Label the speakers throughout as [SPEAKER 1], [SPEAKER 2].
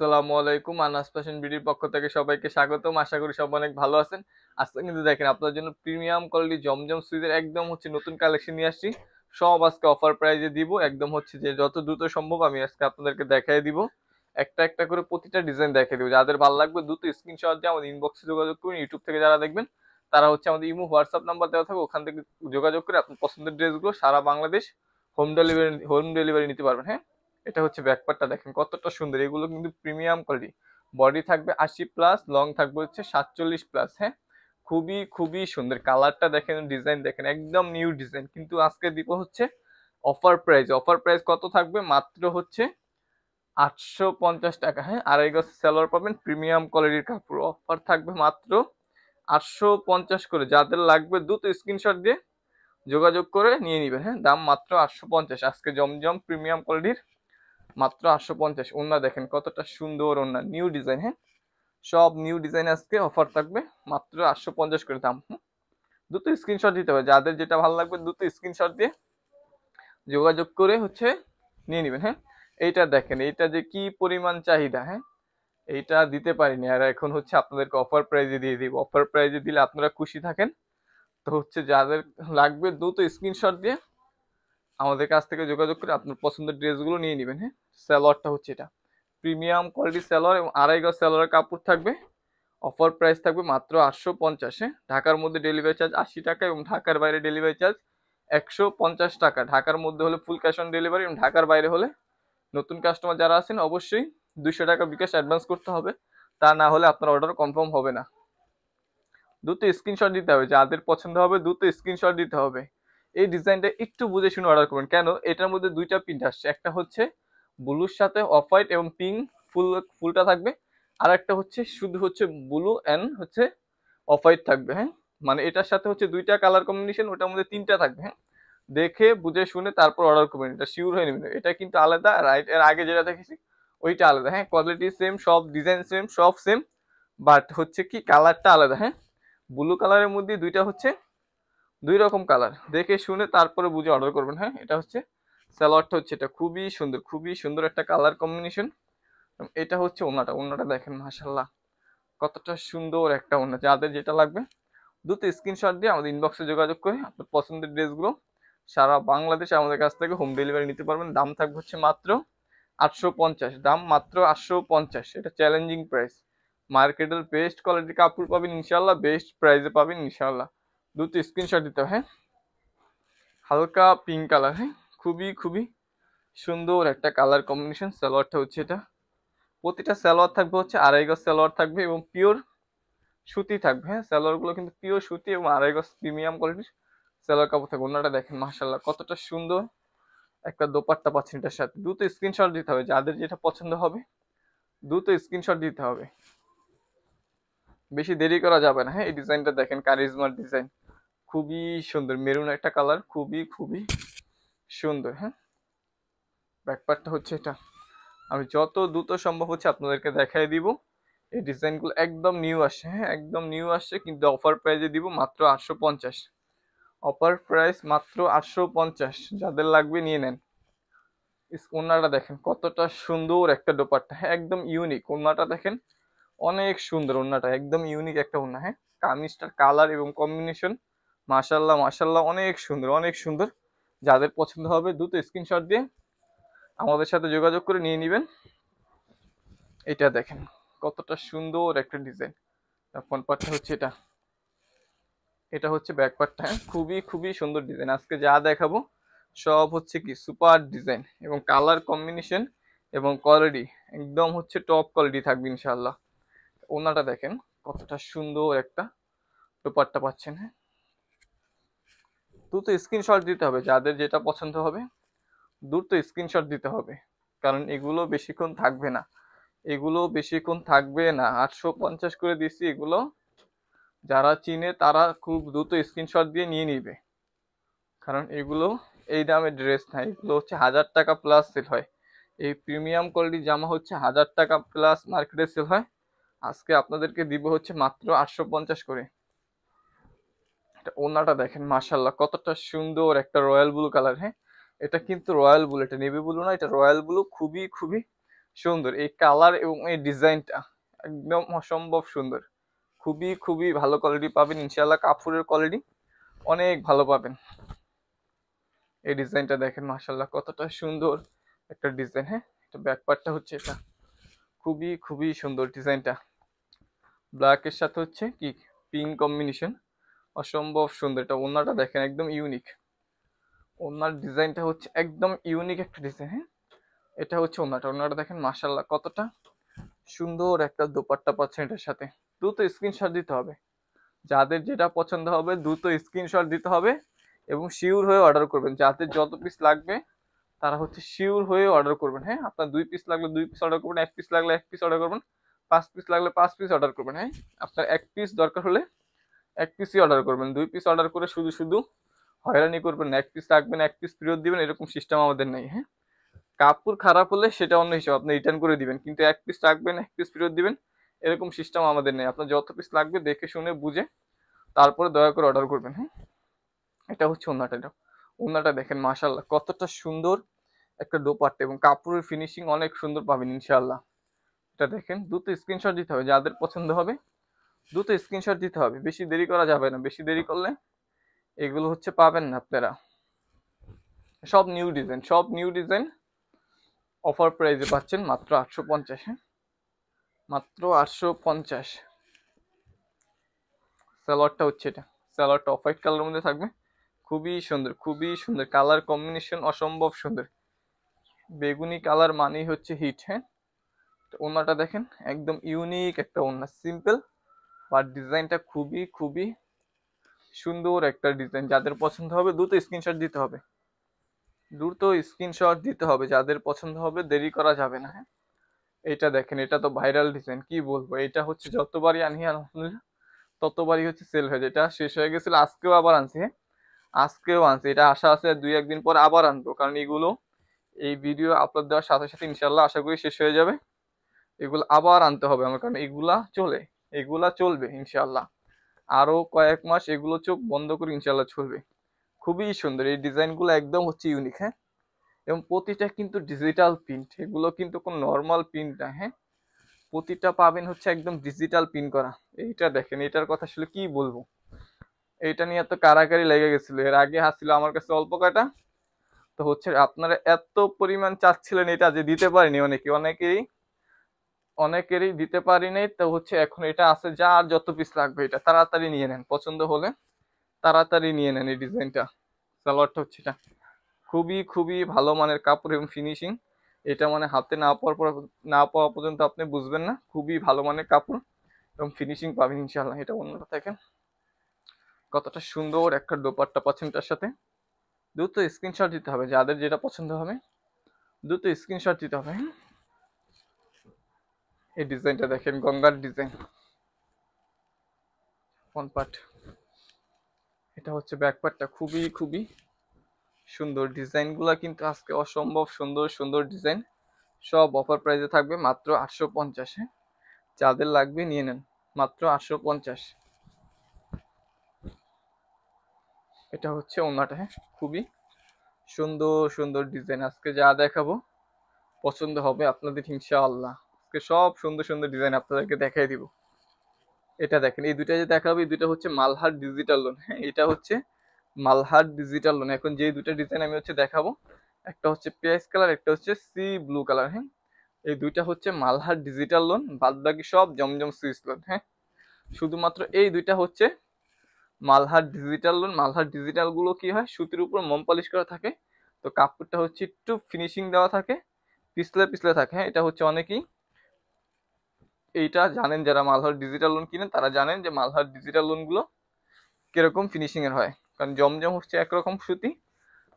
[SPEAKER 1] আসসালামু আলাইকুম। আনাস ফ্যাশন বিডির পক্ষ থেকে সবাইকে স্বাগতম। আশা করি সব অনেক ভালো আছেন। আজকে কিন্তু দেখেন আপনার জন্য প্রিমিয়াম কোয়ালিটি জমজম সুইজের একদম নতুন কালেকশন নিয়ে আসছি। সব আজকে অফার প্রাইজে দিব। একদম যে যত দ্রুত সম্ভব আমি আজকে আপনাদেরকে দেখায় দিব। একটা একটা করে প্রতিটা ডিজাইন দেখায় দিব। যাদের ভালো লাগবে দ্রুত স্ক্রিনশট দিয়ে আমাদের ইনবক্সে যোগাযোগ করুন। ইউটিউব থেকে যারা দেখবেন তারা আমাদের ইমো হোয়াটসঅ্যাপ নাম্বার দেওয়া থাকবে, ওখান থেকে যোগাযোগ করে আপনার পছন্দের ড্রেসগুলো সারা বাংলাদেশ হোম ডেলিভারি নিতে পারবেন। হ্যাঁ, এটা ব্যাকপার্টটা দেখেন কতটা সুন্দর। এগুলো কিন্তু প্রিমিয়াম কোয়ালিটি। বডি থাকবে 80+, লং থাকবে 47+। হ্যাঁ, খুবই খুবই সুন্দর। কালারটা দেখেন, ডিজাইন দেখেন, একদম নিউ ডিজাইন। কিন্তু আজকে দিব অফার প্রাইস। অফার প্রাইস কত থাকবে? মাত্র 850 টাকা। হ্যাঁ, আড়াই গজ সেলোয়ার পাবেন, প্রিমিয়াম কোয়ালিটির কাপড়। অফার থাকবে মাত্র 850 করে। যাদের লাগবে দ্রুত স্ক্রিনশট দিয়ে যোগাযোগ করে নিয়ে নিবেন। হ্যাঁ, দাম মাত্র 850। আজকে জমজম প্রিমিয়াম কোয়ালিটির মাত্র 850। ওন্না দেখেন কতটা সুন্দর ওন্না, নিউ ডিজাইন। হ্যাঁ, সব নিউ ডিজাইন আজকে অফার থাকবে মাত্র 850 করে দাম। দ্রুত স্ক্রিনশট দিতে হবে। যাদের যেটা ভালো লাগবে দ্রুত স্ক্রিনশট দিয়ে যোগাযোগ করে নিয়ে নেবেন। হ্যাঁ, এইটা দেখেন, এইটা যে কি পরিমাণ চাহিদা। হ্যাঁ, এইটা দিতে পারিনি, আর এখন আপনাদেরকে অফার প্রাইজে দিয়ে দিব। অফার প্রাইজে দিলে আপনারা খুশি থাকেন। তো যাদের লাগবে দ্রুত স্ক্রিনশট দিয়ে আমাদের কাছ থেকে যোগাযোগ করে আপনার পছন্দের ড্রেসগুলো নিয়ে নেবেন। হ্যাঁ, সালোয়ারটা এটা প্রিমিয়াম কোয়ালিটি সালোয়ার এবং আড়াই গজ সালোয়ারের কাপড় থাকবে। অফার প্রাইস থাকবে মাত্র 850। ঢাকার মধ্যে ডেলিভারি চার্জ 80 টাকা এবং ঢাকার বাইরে ডেলিভারি চার্জ 150 টাকা। ঢাকার মধ্যে হলে ফুল ক্যাশ অন ডেলিভারি এবং ঢাকার বাইরে হলে নতুন কাস্টমার যারা আছেন অবশ্যই 200 টাকা বিকাশ অ্যাডভান্স করতে হবে। তা না হলে আপনার অর্ডার কনফার্ম হবে না। দ্রুত স্ক্রিনশট দিতে হবে। যাদের পছন্দ হবে দ্রুত স্ক্রিনশট দিতে হবে। এই ডিজাইনটা একটু বুঝে শুনে অর্ডার করবেন। কেন? এটার মধ্যে দুইটা প্রিন্ট আসছে। একটা ব্লুর সাথে অফ হোয়াইট এবং পিঙ্ক ফুলটা থাকবে। আর একটা শুধু ব্লু এন্ড অফ হোয়াইট থাকবে। হ্যাঁ, মানে এটার সাথে দুইটা কালার কম্বিনেশন, ওটার মধ্যে তিনটা থাকবে। হ্যাঁ, দেখে বুঝে শুনে তারপর অর্ডার করবেন। এটা শিওর হয়ে নেবেন। এটা কিন্তু আলাদা, রাইট এর আগে যেটা দেখেছি ওইটা আলাদা। হ্যাঁ, কোয়ালিটি সেম, সব ডিজাইন সেম, সব সেম, বাট কি কালারটা আলাদা। হ্যাঁ, ব্লু কালারের মধ্যে দুইটা দুই রকম কালার। দেখে শুনে তারপরে বুঝে অর্ডার করবেন। হ্যাঁ, এটা সালোয়ারটা এটা খুবই সুন্দর, খুবই সুন্দর একটা কালার কম্বিনেশন। এটা ওন্নাটা। ওন্নাটা দেখেন মাশাআল্লাহ কতটা সুন্দর একটা ওন্না। যাদের যেটা লাগবে দ্রুত স্ক্রিনশট দিয়ে আমাদের ইনবক্সে যোগাযোগ করে আপনার পছন্দের ড্রেসগুলো সারা বাংলাদেশে আমাদের কাছ থেকে হোম ডেলিভারি নিতে পারবেন। দাম থাকবে মাত্র 850। দাম মাত্র 850। এটা চ্যালেঞ্জিং প্রাইস। মার্কেটের বেস্ট কোয়ালিটির কাপড় পাবেন ইনশাল্লাহ, বেস্ট প্রাইসে পাবেন ইনশাল্লাহ। দ্রুত স্ক্রিনশট দিতে হবে। হ্যাঁ, হালকা পিঙ্ক কালার। হ্যাঁ, খুবই খুবই সুন্দর একটা কালার কম্বিনেশন। সালোয়ারটা এটা প্রতিটা সালোয়ার থাকবে আড়াই গজ সালোয়ার থাকবে এবং পিওর সুতি থাকবে। হ্যাঁ, সালোয়ারগুলো কিন্তু পিওর সুতি এবং আড়াই গজ প্রিমিয়াম কোয়ালিটির সালোয়ার কাপড় থাকবে। ওনাটা দেখেন মাশাআল্লাহ কতটা সুন্দর একটা দোপাট্টা পাচ্ছেন এটার সাথে। দ্রুত স্ক্রিনশট দিতে হবে। যাদের যেটা পছন্দ হবে দ্রুত স্ক্রিনশট দিতে হবে, বেশি দেরি করা যাবে না। হ্যাঁ, এই ডিজাইনটা দেখেন, কারিজমার ডিজাইন, খুবই সুন্দর। মেরুন একটা কালার, খুবই খুবই সুন্দর। হ্যাঁ, ব্যাকপার্টটা এটা আমি যত দ্রুত সম্ভব আপনাদেরকে দেখাই দিব। এই ডিজাইনগুলো একদম নিউ আসছে। হ্যাঁ, একদম নিউ আসছে, কিন্তু অফার প্রাইসে দিব মাত্র 850। অফার প্রাইস মাত্র 850। যাদের লাগবে নিয়ে নেন। ওন্নাটা দেখেন কতটা সুন্দর একটা দোপাট্টা। হ্যাঁ, একদম ইউনিক। ওন্নাটা দেখেন অনেক সুন্দর। ওন্নাটা একদম ইউনিক একটা ওন্না। হ্যাঁ, কামিজটার কালার এবং কম্বিনেশন মাশাল্লাহ মাশাল্লাহ অনেক সুন্দর, অনেক সুন্দর। যাদের পছন্দ হবে দ্রুত স্ক্রিনশট দিয়ে আমাদের সাথে যোগাযোগ করে নিয়ে নেবেন। এটা দেখেন কতটা সুন্দর একটা ডিজাইন। ফ্রন্ট পার্টটা এটা এটা ব্যাক পার্টটা। হ্যাঁ, খুবই খুবই সুন্দর ডিজাইন। আজকে যা দেখাবো সব কি সুপার ডিজাইন এবং কালার কম্বিনেশন এবং কোয়ালিটি একদম টপ কোয়ালিটি থাকবে ইনশাআল্লাহ। ওনাটা দেখেন কতটা সুন্দর একটা দোপাট্টা পাচ্ছেন। হ্যাঁ, দ্রুত স্ক্রিনশট দিতে হবে। যাদের যেটা পছন্দ হবে দ্রুত স্ক্রিনশট দিতে হবে, কারণ এগুলো বেশিক্ষণ থাকবে না। এগুলো বেশিক্ষণ থাকবে না। 850 করে দিচ্ছি। এগুলো যারা চিনে তারা খুব দ্রুত স্ক্রিনশট দিয়ে নিয়ে নিবে, কারণ এগুলো এই দামে ড্রেস না। এগুলো 1000 টাকা প্লাস সেল হয়। এই প্রিমিয়াম কোয়ালিটি জামা 1000 টাকা প্লাস মার্কেটে সেল হয়। আজকে আপনাদেরকে দিব মাত্র 850 করে। এটা ওনাটা দেখেন মাশাল্লাহ কতটা সুন্দর একটা রয়্যাল ব্লু কালার। হ্যাঁ, এটা কিন্তু রয়্যাল ব্লু, এটা নেভি ব্লু না, এটা রয়্যাল ব্লু। খুবই খুবই সুন্দর এই কালার এবং এই ডিজাইনটা একদম অসম্ভব সুন্দর। খুবই খুবই ভালো কোয়ালিটি পাবেন ইনশাআল্লাহ, কাপড়ের কোয়ালিটি অনেক ভালো পাবেন। এই ডিজাইনটা দেখেন মাশাআল্লাহ কতটা সুন্দর একটা ডিজাইন। হ্যাঁ, এটা ব্যাক পার্টটা হচ্ছে এটা, খুবই খুবই সুন্দর ডিজাইনটা। ব্ল্যাকের সাথে হচ্ছে কি পিঙ্ক কম্বিনেশন, অসম্ভব সুন্দর। এটা ওড়নাটা দেখেন একদম ইউনিক, ওড়নার ডিজাইনটা হচ্ছে একদম ইউনিক একটা ডিজাইন। হ্যাঁ, এটা হচ্ছে ওড়নাটা, ওড়নাটা দেখেন মাশাআল্লাহ কতটা সুন্দর একটা দোপাট্টা পাচ্ছেন এটার সাথে। দ্রুত স্ক্রিনশট দিতে হবে, যাদের যেটা পছন্দ হবে দ্রুত স্ক্রিনশট দিতে হবে এবং শিওর হয়ে অর্ডার করবেন। যাদের যত পিস লাগবে তারা হচ্ছে শিওর হয়ে অর্ডার করবেন। হ্যাঁ, আপনার 2 পিস লাগলে 2 পিস অর্ডার করবেন, 1 পিস লাগলে 1 পিস অর্ডার করবেন, 5 পিস লাগলে 5 পিস অর্ডার করবেন। হ্যাঁ, আপনার 1 পিস দরকার হলে 1 পিসই অর্ডার করবেন। 2 পিস অর্ডার করে শুধু শুধু হয়রানি করবেন না, 1 পিস রাখবেন 1 পিস ফেরত দিবেন, এরকম সিস্টেম আমাদের নেই। হ্যাঁ, কাপড় খারাপ হলে সেটা অন্য হিসাব, আপনি রিটার্ন করে দিবেন, কিন্তু 1 পিস রাখবেন 1 পিস ফেরত দিবেন এরকম সিস্টেম আমাদের নেই। আপনার যত পিস লাগবে দেখে শুনে বুঝে তারপরে দয়া করে অর্ডার করবেন। হ্যাঁ, এটা হচ্ছে ওড়নাটা, এটা ওড়নাটা দেখেন মাশাআল্লাহ কতটা সুন্দর একটা দোপাট্টা এবং কাপড়ের ফিনিশিং অনেক সুন্দর পাবেন ইনশাআল্লাহ। এটা দেখেন, দ্রুত স্ক্রিনশট দিতে হবে, যাদের পছন্দ হবে দ্রুত স্ক্রিনশট দিতে হবে, বেশি দেরি করা যাবে না, বেশি দেরি করলে এগুলো হচ্ছে পাবেন না আপনারা। সব নিউ ডিজাইন, সব নিউ ডিজাইন অফার প্রাইসে পাচ্ছেন মাত্র 850। হ্যাঁ, মাত্র 850। সালোয়ারটা হচ্ছে এটা, সালোয়ারটা অফ হোয়াইট কালারের মধ্যে থাকবে, খুবই সুন্দর, খুবই সুন্দর কালার কম্বিনেশন, অসম্ভব সুন্দর। বেগুনি কালার মানেই হচ্ছে হিট। হ্যাঁ, ওড়নাটা দেখেন একদম ইউনিক একটা ওড়না, সিম্পল বাট ডিজাইনটা খুবই খুবই সুন্দর একটা ডিজাইন। যাদের পছন্দ হবে দ্রুত স্ক্রিনশট দিতে হবে, দ্রুত স্ক্রিনশট দিতে হবে, যাদের পছন্দ হবে দেরি করা যাবে না। হ্যাঁ, এটা দেখেন, এটা তো ভাইরাল ডিজাইন, কি বলবো, এটা হচ্ছে যতবারই আনি আলহামদুলিল্লাহ ততবারই হচ্ছে সেল হয়ে যায়। এটা শেষ হয়ে গেছিল, আজকেও আবার আনছি। হ্যাঁ, আজকেও আনছি, এটা আশা আছে 2-1 দিন পর আবার আনবো, কারণ এগুলো এই ভিডিও আপলোড দেওয়ার সাথে সাথে ইনশাল্লাহ আশা করি শেষ হয়ে যাবে। এগুলো আবার আনতে হবে আমার, কারণ এগুলা চলে, এগুলা চলবে ইনশাল্লাহ আরো কয়েক মাস, এগুলো চোখ বন্ধ করে ইনশাল্লাহ চলবে। খুবই সুন্দর এই ডিজাইনগুলো, একদম হচ্ছে ইউনিক। হ্যাঁ, এবং প্রতিটা কিন্তু ডিজিটাল প্রিন্ট, এগুলো কিন্তু কোনো নর্মাল প্রিন্ট না। হ্যাঁ, প্রতিটা পাবেন হচ্ছে একদম ডিজিটাল প্রিন্ট করা। এইটা দেখেন, এটার কথা আসলে কি বলবো, এইটা নিয়ে এত কারাকারি লেগে গেছিল, এর আগে আসছিল আমার কাছে অল্প কয়টা, তো হচ্ছে আপনারা এত পরিমাণ চাচ্ছিলেন এটা যে দিতে পারিনি, অনেকেরই দিতে পারি নাই, তো হচ্ছে এখন এটা আছে, যা আর যত পিস লাগবে এটা তাড়াতাড়ি নিয়ে নেন, পছন্দ হলে তাড়াতাড়ি নিয়ে নেন এই ডিজাইনটা। সালোয়ারটা হচ্ছে এটা, খুবই খুবই ভালো মানের কাপড় এবং ফিনিশিং, এটা মানে হাতে না পাওয়া পর্যন্ত আপনি বুঝবেন না, খুবই ভালো মানের কাপড় এবং ফিনিশিং পাবেন ইনশাআল্লাহ। এটা অন্যটা দেখেন কতটা সুন্দর একটা দোপাট্টা পাচ্ছেন তার সাথে। দ্রুত স্ক্রিনশট দিতে হবে, যাদের যেটা পছন্দ হবে দ্রুত স্ক্রিনশট দিতে হবে। এই ডিজাইনটা দেখেন, গঙ্গার ডিজাইন ফ্রন্ট পার্ট, এটা হচ্ছে ব্যাক পার্টটা, খুবই খুবই সুন্দর। ডিজাইনগুলো কিন্তু আজকে অসম্ভব সুন্দর সুন্দর ডিজাইন, সব অফার প্রাইসে থাকবে মাত্র 850। যাদের লাগবে নিয়ে নেন, মাত্র 850। এটা হচ্ছে ওড়নাটা। হ্যাঁ, খুবই সুন্দর সুন্দর ডিজাইন, আজকে যা দেখাবো পছন্দ হবে আপনাদের ইনশাআল্লাহ। আজকে সব সুন্দর সুন্দর ডিজাইন আপনাদেরকে দেখাই দিব। এটা দেখেন, এই দুইটা যে দেখাবো এই দুইটা হচ্ছে মালহার ডিজিটাল লোন। হ্যাঁ, এটা হচ্ছে মালহার ডিজিটাল লোন। এখন যে দুইটা ডিজাইন আমি হচ্ছে দেখাবো, একটা হচ্ছে পেঁয়াজ কালার, একটা হচ্ছে সি ব্লু কালার। হ্যাঁ, এই দুইটা হচ্ছে মালহার ডিজিটাল লোন, বাদ বাকি সব জমজম সুইস লোন। হ্যাঁ, শুধুমাত্র এই দুইটা হচ্ছে Malhar digital loan. Malhar digital গুলো কি হয়, সুতির উপর মোম পালিশ করা থাকে, তো কাপড়টা হচ্ছে একটু ফিনিশিং দেওয়া থাকে, পিছলে পিছলে থাকে। হ্যাঁ, এটা হচ্ছে অনেকেই এইটা জানেন, যারা মালহার ডিজিটাল লোন কিনেন তারা জানেন যে মালহার ডিজিটাল লোন গুলো কিরকম ফিনিশিং এর হয়, কারণ জমজম হচ্ছে একরকম সুতি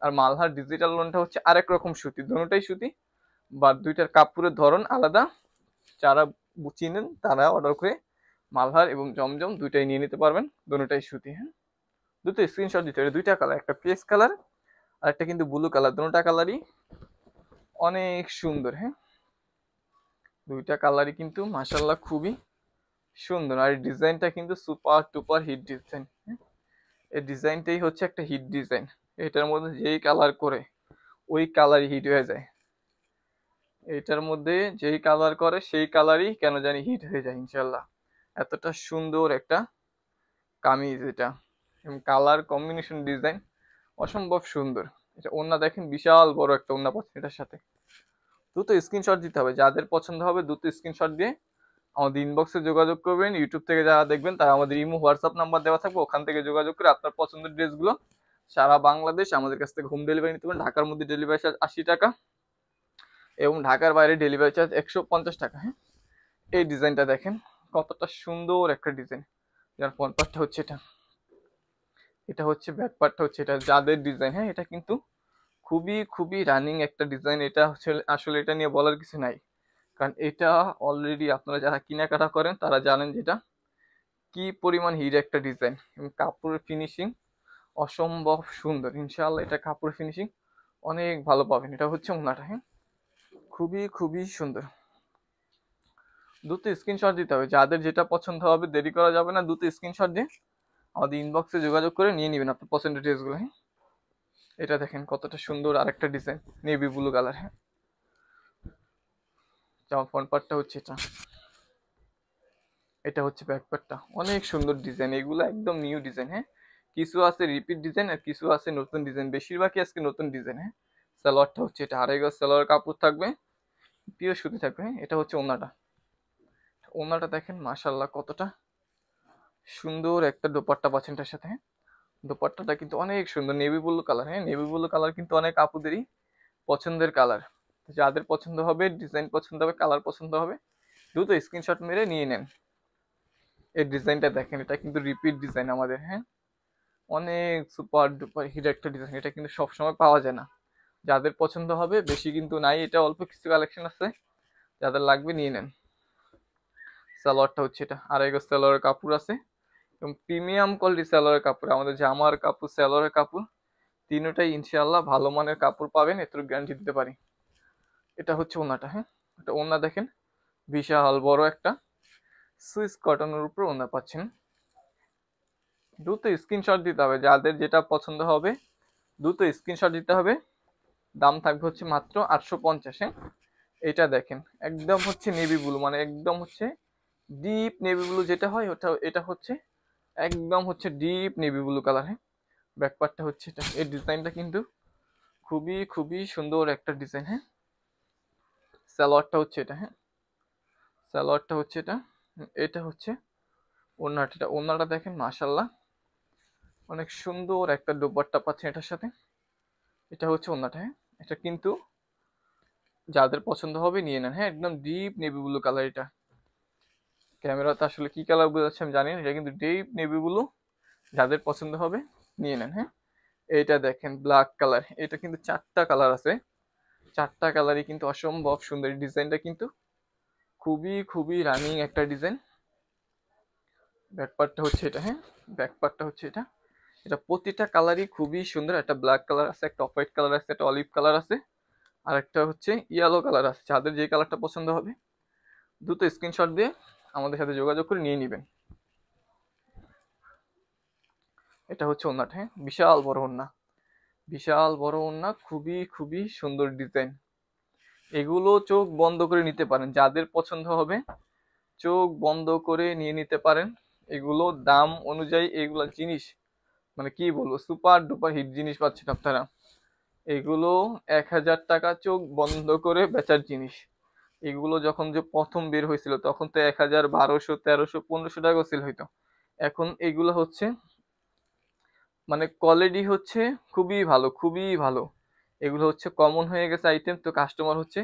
[SPEAKER 1] আর মালহার ডিজিটাল লোনটা হচ্ছে আরেক রকম সুতি, দুটোটাই সুতি বা দুইটার কাপড়ের ধরন আলাদা। যারা চিনেন তারা অর্ডার করে মালহার এবং জমজম দুইটাই নিয়ে নিতে পারবেন, দুটোটাই সুতি। হ্যাঁ, দুটো স্ক্রিনশট দিতে হবে, দুইটা কালার, একটা পেস্ট কালার আর একটা কিন্তু ব্লু কালার, দুটোটা কালারই অনেক সুন্দর। হ্যাঁ, দুইটা কালারই কিন্তু মাশাআল্লাহ খুবই সুন্দর, আর ডিজাইনটা কিন্তু সুপার টুপার হিট ডিজাইন। এই ডিজাইনটাই হচ্ছে একটা হিট ডিজাইন, এটার মধ্যে যেই কালার করে ওই কালারই হিট হয়ে যায়। এইটার মধ্যে যেই কালার করে সেই কালারই কেন জানি হিট হয়ে যায় ইনশাল্লাহ। এতটা সুন্দর একটা কামিজ এটা, এবং কালার কম্বিনেশন ডিজাইন অসম্ভব সুন্দর। এটা ওন্না দেখেন, বিশাল বড় একটা ওন্না পাচ্ছেন এটার সাথে। দ্রুত স্ক্রিনশট দিতে হবে, যাদের পছন্দ হবে দ্রুত স্ক্রিনশট দিয়ে আমাদের ইনবক্সে যোগাযোগ করবেন। ইউটিউব থেকে যারা দেখবেন তারা আমাদের ইমো হোয়াটসঅ্যাপ নাম্বার দেওয়া থাকবে, ওখান থেকে যোগাযোগ করে আপনার পছন্দের ড্রেসগুলো সারা বাংলাদেশ আমাদের কাছ থেকে হোম ডেলিভারি নিতে পারেন। ঢাকার মধ্যে ডেলিভারি চার্জ 80 টাকা এবং ঢাকার বাইরে ডেলিভারি চার্জ 150 টাকা। হ্যাঁ, এই ডিজাইনটা দেখেন কতটা সুন্দর একটা ডিজাইন। যার ফ্রন্ট পার্টটা হচ্ছে এটা, এটা হচ্ছে ব্যাক পার্টটা হচ্ছে এটা, যাদের ডিজাইন। হ্যাঁ, এটা কিন্তু খুবই খুবই রানিং একটা ডিজাইন। এটা হচ্ছে আসলে এটা নিয়ে বলার কিছু নাই, কারণ এটা অলরেডি আপনারা যারা কেনাকাটা করেন তারা জানেন যেটা কি পরিমাণ হিট একটা ডিজাইন, এবং কাপড়ের ফিনিশিং অসম্ভব সুন্দর। ইনশাআল্লাহ এটা কাপড় ফিনিশিং অনেক ভালো পাবেন। এটা হচ্ছে ওনাটা। হ্যাঁ, খুবই খুবই সুন্দর। দ্রুত স্ক্রিনশট দিতে হবে, যাদের যেটা পছন্দ হবে দেরি করা যাবে না, দ্রুত স্ক্রিনশট দিয়ে আমাদের ইনবক্সে যোগাযোগ করে নিয়ে নেবেন আপনার পছন্দের ড্রেসগুলো। হ্যাঁ, এটা দেখেন কতটা সুন্দর আরেকটা ডিজাইন, নেভি ব্লু কালার। হ্যাঁ, যেমন ফ্রন্ট পার্টটা হচ্ছে এটা, এটা হচ্ছে ব্যাক পার্টটা। অনেক সুন্দর ডিজাইন, এগুলো একদম নিউ ডিজাইন। হ্যাঁ, কিছু আছে রিপিট ডিজাইন আর কিছু আছে নতুন ডিজাইন, বেশিরভাগই আজকে নতুন ডিজাইন। হ্যাঁ, সালোয়ারটা হচ্ছে এটা, আড়াই গজ সালোয়ার কাপড় থাকবে, পিওর সুতি থাকবে। হ্যাঁ, এটা হচ্ছে ওনাটা। ওনাটা দেখেন মাশাল্লাহ কতটা সুন্দর একটা দোপাট্টা পাচ্ছেন এটার সাথে। হ্যাঁ, দোপাট্টাটা কিন্তু অনেক সুন্দর, নেভি ব্লু কালার। হ্যাঁ, নেভি ব্লু কালার কিন্তু অনেক আপুদেরই পছন্দের কালার। যাদের পছন্দ হবে, ডিজাইন পছন্দ হবে, কালার পছন্দ হবে, দ্রুত স্ক্রিনশট মেরে নিয়ে নেন। এই ডিজাইনটা দেখেন, এটা কিন্তু রিপিট ডিজাইন আমাদের। হ্যাঁ, অনেক সুপার ডুপার হিট একটা ডিজাইন, এটা কিন্তু সবসময় পাওয়া যায় না। যাদের পছন্দ হবে, বেশি কিন্তু নাই, এটা অল্প কিছু কালেকশন আছে, যাদের লাগবে নিয়ে নেন। সালোয়ারটা হচ্ছে এটা, আড়াই গজ সালোয়ারের কাপড় আছে, এবং প্রিমিয়াম কোয়ালিটি সালোয়ারের কাপড়। আমাদের জামার কাপড়, সালোয়ারের কাপড় তিনটাই ইনশাআল্লাহ ভালো মানের কাপড় পাবেন, এত গ্যারান্টি দিতে পারি। এটা হচ্ছে ওনাটা। হ্যাঁ, এটা ওনা দেখেন, বিশাল বড় একটা সুইস কটনের উপর ওনা পাচ্ছেন। দ্রুত স্ক্রিনশট দিতে হবে, যাদের যেটা পছন্দ হবে দ্রুত স্ক্রিনশট দিতে হবে। দাম থাকবে হচ্ছে মাত্র 850। হ্যাঁ, এটা দেখেন একদম হচ্ছে নেভি ব্লু, মানে একদম হচ্ছে ডিপ নেভি ব্লু যেটা হয় ওটা, এটা হচ্ছে একদম হচ্ছে ডিপ নেভি ব্লু কালার। হ্যাঁ, ব্যাকপার্টটা হচ্ছে এটা, এই ডিজাইনটা কিন্তু খুবই খুবই সুন্দর একটা ডিজাইন। হ্যাঁ, সালোয়ারটা হচ্ছে এটা। হ্যাঁ, সালোয়ারটা হচ্ছে এটা, এটা হচ্ছে ওড়নাটা। ওড়নাটা দেখেন মাশাল্লাহ অনেক সুন্দর একটা দোপাট্টা পাচ্ছেন এটার সাথে। এটা হচ্ছে ওড়নাটা। হ্যাঁ, এটা কিন্তু যাদের পছন্দ হবে নিয়ে নেন। হ্যাঁ, একদম ডিপ নেভি ব্লু কালার। এটা ক্যামেরাতে আসলে কি কালার বোঝাচ্ছে আমি জানি না, এটা কিন্তু ডিপ নেভি ব্লু, যাদের পছন্দ হবে নিয়ে নেন। হ্যাঁ, এইটা দেখেন ব্ল্যাক কালার, এটা কিন্তু 4টা কালার আছে, 4টা কালারই কিন্তু অসম্ভব সুন্দর। ডিজাইনটা কিন্তু খুবই খুবই রানিং একটা ডিজাইন। ব্যাকপার্টটা হচ্ছে এটা। হ্যাঁ, ব্যাকপার্টটা হচ্ছে এটা, এটা প্রতিটা কালারই খুবই সুন্দর। একটা ব্ল্যাক কালার আছে, একটা অফ হোয়াইট কালার আছে, একটা অলিভ কালার আছে, আর একটা হচ্ছে ইয়েলো কালার আছে। যাদের যে কালারটা পছন্দ হবে দ্রুত স্ক্রিনশট দিয়ে আমাদের সাথে যোগাযোগ করে নিয়ে নেবেন। এটা হচ্ছে ওন্নাটা। হ্যাঁ, বিশাল বড় ওন্না, বিশাল বড় ওন্না, খুবই খুবই সুন্দর ডিজাইন। এগুলো চোখ বন্ধ করে নিতে পারেন, যাদের পছন্দ হবে চোখ বন্ধ করে নিয়ে নিতে পারেন। এগুলো দাম অনুযায়ী এগুলো জিনিস মানে কি বলবো, সুপার ডুপার হিট জিনিস পাচ্ছেন আপনারা। এগুলো 1000 টাকা চোখ বন্ধ করে বেচার জিনিস। এগুলো যখন যে প্রথম বের হয়েছিল তখন তো 1000, 1200, 1300, 1500 টাকা সেল হইতো। এখন এগুলো হচ্ছে মানে কোয়ালিটি হচ্ছে খুবই ভালো, খুবই ভালো। এগুলো হচ্ছে কমন হয়ে গেছে আইটেম, তো কাস্টমার হচ্ছে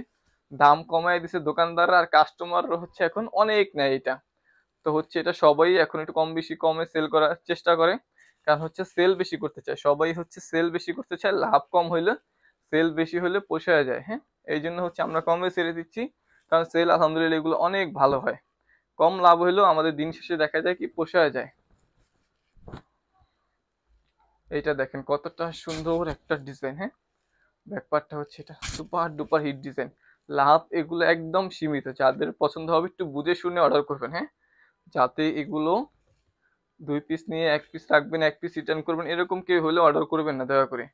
[SPEAKER 1] দাম কমায় দিছে দোকানদার, আর কাস্টমার হচ্ছে এখন অনেক নেয় এটা। তো হচ্ছে এটা সবাই এখন একটু কম বেশি কমে সেল করার চেষ্টা করে, কারণ হচ্ছে সেল বেশি করতে চায় সবাই, হচ্ছে সেল বেশি করতে চায়, লাভ কম হইলে সেল বেশি হলে পোষায় যায়। হ্যাঁ, এই জন্য হচ্ছে আমরা কমে ছেড়ে দিচ্ছি, কারণ সেল আলহামদুলিল্লাহ এগুলো অনেক ভালো হয়। কম লাভ হইলেও আমাদের দিন শেষে দেখা যায় কি পোষায় যায়। এইটা দেখেন কতটা সুন্দর একটা ডিজাইন। হ্যাঁ, ব্যাকপার্টটা হচ্ছে এটা, সুপার ডুপার হিট ডিজাইন। লাভ এগুলো একদম সীমিত, যাদের পছন্দ হবে একটু বুঝে শুনে অর্ডার করবেন। হ্যাঁ, যাতে এগুলো 2 পিস নিয়ে 1 পিস রাখবেন, 1 পিস রিটার্ন করবেন, এরকম কেউ হলে অর্ডার করবেন না দয়া করে,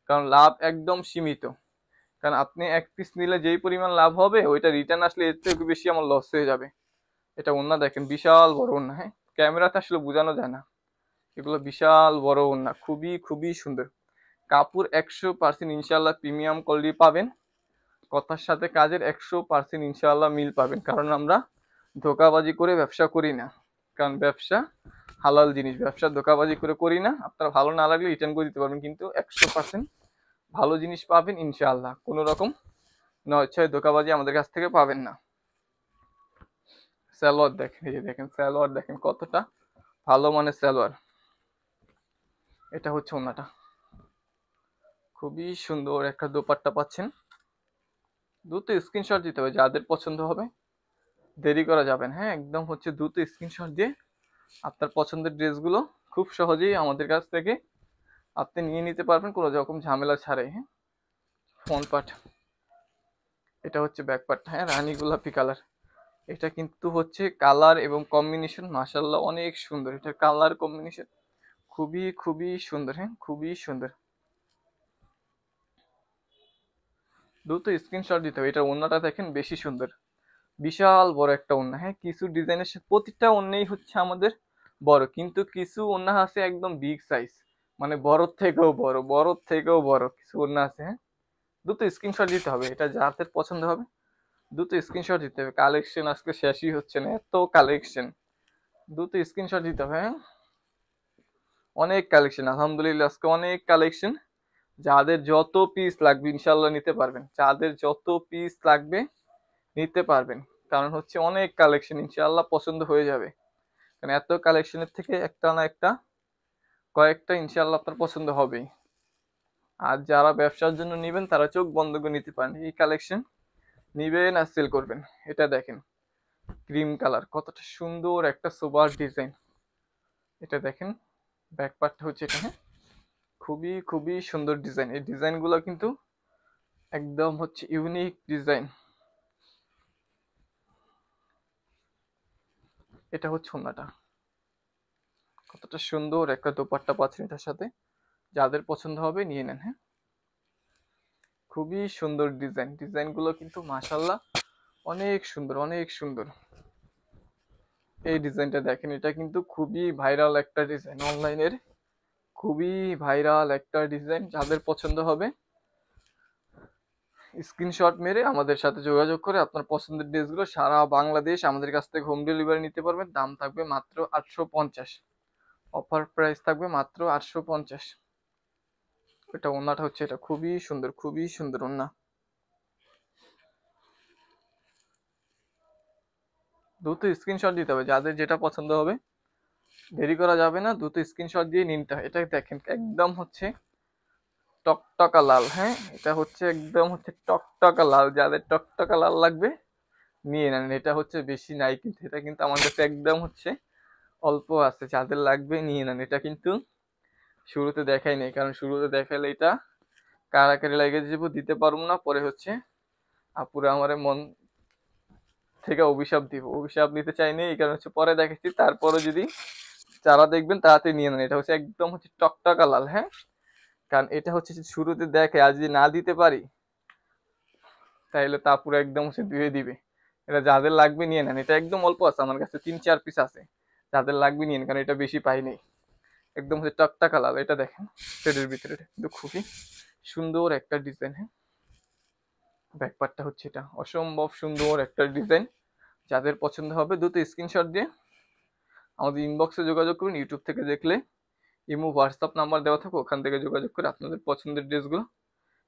[SPEAKER 1] কারণ লাভ একদম সীমিত। কারণ আপনি এক পিস নিলে যেই পরিমাণ লাভ হবে ওইটা রিটার্ন আসলে এর থেকে বেশি আমার লস হয়ে যাবে। এটা ওন্না দেখেন, বিশাল বড় ওন্না, হ্যাঁ ক্যামেরাতে আসলে বোঝানো যায় না। এগুলো বিশাল বড় ওন্না, খুবই খুবই সুন্দর। কাপড় 100% ইনশাল্লাহ প্রিমিয়াম কোয়ালিটি পাবেন। কথার সাথে কাজের 100% ইনশাল্লাহ মিল পাবেন, কারণ আমরা ধোকাবাজি করে ব্যবসা করি না। কারণ ব্যবসা হালাল জিনিস, ব্যবসা ধোকাবাজি করে করি না। আপনার ভালো না লাগলে রিটার্ন করে দিতে পারবেন, কিন্তু 100% ভালো জিনিস পাবেন ইনশাআল্লাহ। কোনো রকম নয় ছয় ধোকাবাজি আমাদের কাছ থেকে পাবেন না। সালোয়ার দেখেন, এই যে দেখেন সালোয়ার দেখেন কতটা ভালো মানের সালোয়ার। এটা হচ্ছে ওন্নাটা, খুবই সুন্দর একটা দোপাট্টা পাচ্ছেন। দ্রুত স্ক্রিনশট দিতে হবে যাদের পছন্দ হবে, দেরি করা যাবে না। হ্যাঁ একদম হচ্ছে দ্রুত স্ক্রিনশট দিয়ে আপনার পছন্দের ড্রেসগুলো খুব সহজেই আমাদের কাছ থেকে আপনি নিয়ে নিতে পারবেন কোনো রকম ঝামেলা ছাড়াই। হ্যাঁ ফ্রন্ট পার্ট, এটা হচ্ছে ব্যাক পার্ট, হ্যাঁ রানী গোলাপি কালার। এটা কিন্তু হচ্ছে কালার এবং কম্বিনেশন মাশাআল্লাহ অনেক সুন্দর। এটা কালার কম্বিনেশন খুবই খুবই সুন্দর, হ্যাঁ খুবই সুন্দর। দ্রুত স্ক্রিনশট দিতে হবে। এটার ওন্নাটা দেখেন বেশি সুন্দর, বিশাল বড় একটা ওন্না। হ্যাঁ কিছু ডিজাইনের প্রতিটা ওন্নাই হচ্ছে আমাদের বড়, কিন্তু কিছু ওন্না আছে একদম বিগ সাইজ, মানে বড় থেকেও বড়, বড় থেকেও বড় কিছু ওন্না আছে। হ্যাঁ দ্রুত স্ক্রিনশট দিতে হবে, এটা যাদের পছন্দ হবে দ্রুত স্ক্রিনশট দিতে হবে। কালেকশন আজকে শেষই হচ্ছে না, এত কালেকশন, দ্রুত স্ক্রিনশট দিতে হবে। হ্যাঁ অনেক কালেকশন আলহামদুলিল্লাহ, আজকে অনেক কালেকশন। যাদের যত পিস লাগবে ইনশাল্লাহ নিতে পারবেন, যাদের যত পিস লাগবে নিতে পারবেন। কারণ হচ্ছে অনেক কালেকশন, ইনশাল্লাহ পছন্দ হয়ে যাবে। কারণ এত কালেকশনের থেকে একটা না একটা কয়েকটা ইনশাল্লাহ আপনার পছন্দ হবেই। আর যারা ব্যবসার জন্য নেবেন তারা চোখ বন্ধ করে নিতে পারেন, এই কালেকশন নিবেন আর সেল করবেন। এটা দেখেন ক্রিম কালার, কতটা সুন্দর একটা সোবার ডিজাইন। এটা দেখেন ব্যাক পার্টটা হচ্ছে এটা, হ্যাঁ খুবই খুবই সুন্দর ডিজাইন। এই ডিজাইনগুলো কিন্তু একদম হচ্ছে ইউনিক ডিজাইন। এটা হচ্ছে ওন্নাটা, কতটা সুন্দর একটা দোপাট্টা পাচ্ছেন এটার সাথে। যাদের পছন্দ হবে নিয়ে নেন। হ্যাঁ খুবই সুন্দর ডিজাইন, ডিজাইনগুলো কিন্তু মাশাআল্লাহ অনেক সুন্দর, অনেক সুন্দর। এই ডিজাইনটা দেখেন, এটা কিন্তু খুবই ভাইরাল একটা ডিজাইন অনলাইনের, খুবই ভাইরাল একটা ডিজাইন। যাদের পছন্দ হবে স্ক্রিনশট মেরে আমাদের সাথে যোগাযোগ করে আপনার পছন্দের ড্রেসগুলো সারা বাংলাদেশ আমাদের কাছ থেকে হোম ডেলিভারি নিতে পারবেন। দাম থাকবে মাত্র 850, অফার প্রাইস থাকবে মাত্র 850। এটা ওন্নাটা হচ্ছে, এটা খুবই সুন্দর, খুবই সুন্দর ওন্না। দ্রুত স্ক্রিনশট দিতে হবে যাদের যেটা পছন্দ হবে, দেরি করা যাবে না, দ্রুত স্ক্রিনশট দিয়ে নিনটা। এটা দেখেন একদম হচ্ছে টকটকা লাল, হ্যাঁ এটা হচ্ছে একদম হচ্ছে টকটকা লাল। যাদের টকটকা লাল লাগবে নিয়ে নেন, এটা হচ্ছে বেশি নাই কিন্তু, এটা কিন্তু আমার কাছে একদম হচ্ছে অল্প আছে। যাদের লাগবে নিয়ে নেন, এটা কিন্তু শুরুতে দেখাই নেই, কারণ শুরুতে দেখাইলে এটা কারাকারি লাগে যাবো, দিতে পারবো না। পরে হচ্ছে আপুরা আমার মন থেকে অভিশাপ দিব, অভিশাপ নিতে চাইনি, এই কারণে হচ্ছে পরে দেখেছি। তারপরে যদি যারা দেখবেন তাড়াতাড়ি নিয়ে নেন, এটা হচ্ছে একদম হচ্ছে টকটকা লাল। হ্যাঁ কারণ এটা হচ্ছে শুরুতে দেখে, আর যদি না দিতে পারি তাহলে তা পুরো একদম হচ্ছে ধুয়ে দিবে। এটা যাদের লাগবে নিয়ে নেন, এটা একদম অল্প আছে আমার কাছে, 3-4 পিস আছে। যাদের লাগবে নিয়ে নেন, কারণ এটা বেশি পাইনি। একদম হচ্ছে টকটকা লাল। এটা দেখেন শেডের ভিতরে, এটা কিন্তু খুবই সুন্দর একটা ডিজাইন। হ্যাঁ ব্যাকপার্টটা হচ্ছে এটা, অসম্ভব সুন্দর একটা ডিজাইন। যাদের পছন্দ হবে দ্রুত স্ক্রিনশট দিয়ে আমাদের ইনবক্সে যোগাযোগ করুন। ইউটিউব থেকে দেখলে ইমো হোয়াটসঅ্যাপ নাম্বার দেওয়া থাকে, ওখান থেকে যোগাযোগ করে আপনাদের পছন্দের ড্রেসগুলো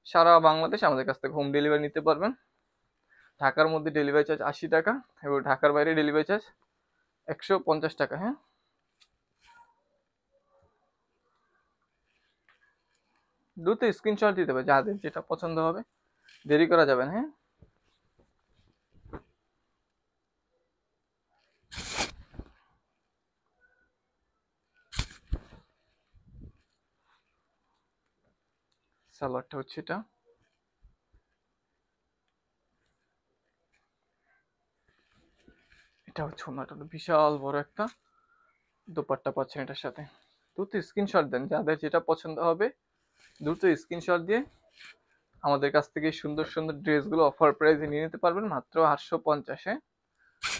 [SPEAKER 1] সারা বাংলাদেশ আমাদের কাছ থেকে হোম ডেলিভারি নিতে পারবেন। ঢাকার মধ্যে ডেলিভারি চার্জ 80 টাকা এবং ঢাকার বাইরে ডেলিভারি চার্জ 150 টাকা। হ্যাঁ দ্রুত স্ক্রিনশট দিতে হবে যাদের যেটা পছন্দ হবে, দেরি করা যাবে না। হ্যাঁ সালোয়ারটা হচ্ছে এটা, এটা হচ্ছে ওন্নাটা, বিশাল বড় একটা দোপাট্টা পাচ্ছেন এটার সাথে। দ্রুত স্ক্রিনশট দেন যাদের যেটা পছন্দ হবে, দ্রুত স্ক্রিনশট দিয়ে আমাদের কাছ থেকে সুন্দর সুন্দর ড্রেসগুলো অফার প্রাইসে নিয়ে নিতে পারবেন মাত্র 850,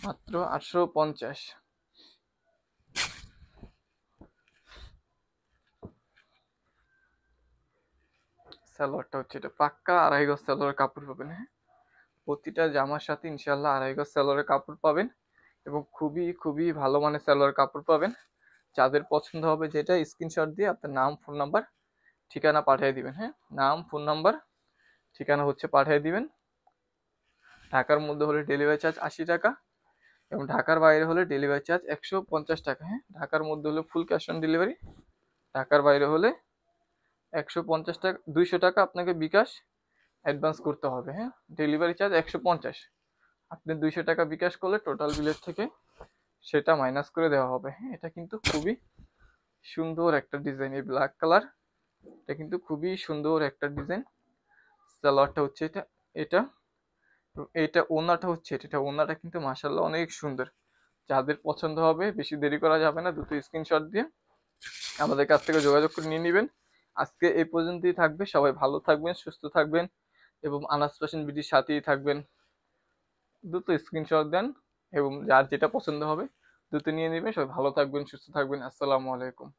[SPEAKER 1] মাত্র 850। সালোয়ারটা হচ্ছে এটা পাক্কা 2.5 গজ সালোয়ার কাপড় পাবেন। হ্যাঁ, প্রতিটা জামার সাথে ইনশাল্লাহ 2.5 গজ সালোয়ারের কাপড় পাবেন এবং খুবই খুবই ভালো মানের সালোয়ার কাপড় পাবেন। যাদের পছন্দ হবে যেটা স্ক্রিনশট দিয়ে আপনার নাম, ফোন নাম্বার, ঠিকানা পাঠিয়ে দিবেন। হ্যাঁ, নাম, ফোন নাম্বার, ঠিকানা হচ্ছে পাঠিয়ে দিবেন। ঢাকার মধ্যে হলে ডেলিভারি চার্জ 80 টাকা এবং ঢাকার বাইরে হলে ডেলিভারি চার্জ 150 টাকা। হ্যাঁ, ঢাকার মধ্যে হলে ফুল ক্যাশ অন ডেলিভারি, ঢাকার বাইরে হলে 150 টাকা, 200 টাকা আপনাকে বিকাশ অ্যাডভান্স করতে হবে। হ্যাঁ, ডেলিভারি চার্জ 150, আপনি 200 টাকা বিকাশ করলে টোটাল বিলের থেকে সেটা মাইনাস করে দেওয়া হবে। হ্যাঁ, এটা কিন্তু খুবই সুন্দর একটা ডিজাইন, এই ব্ল্যাক কালার, এটা কিন্তু খুবই সুন্দর একটা ডিজাইন। সালোয়ারটা হচ্ছে এটা, এটা এটা ওড়নাটা হচ্ছে এটা, ওড়নাটা কিন্তু মাশাআল্লাহ অনেক সুন্দর। যাদের পছন্দ হবে বেশি দেরি করা যাবে না, দ্রুত স্ক্রিনশট দিয়ে আমাদের কাছ থেকে যোগাযোগ করে নিয়ে নেবেন। আজকে এই পর্যন্তই থাকবে, সবাই ভালো থাকবেন, সুস্থ থাকবেন এবং আনাস ফ্যাশন বিডির সাথেই থাকবেন। দ্রুত স্ক্রিনশট দেন এবং যার যেটা পছন্দ হবে দ্রুত নিয়ে নেবেন। সবাই ভালো থাকবেন, সুস্থ থাকবেন। আসসালামু আলাইকুম।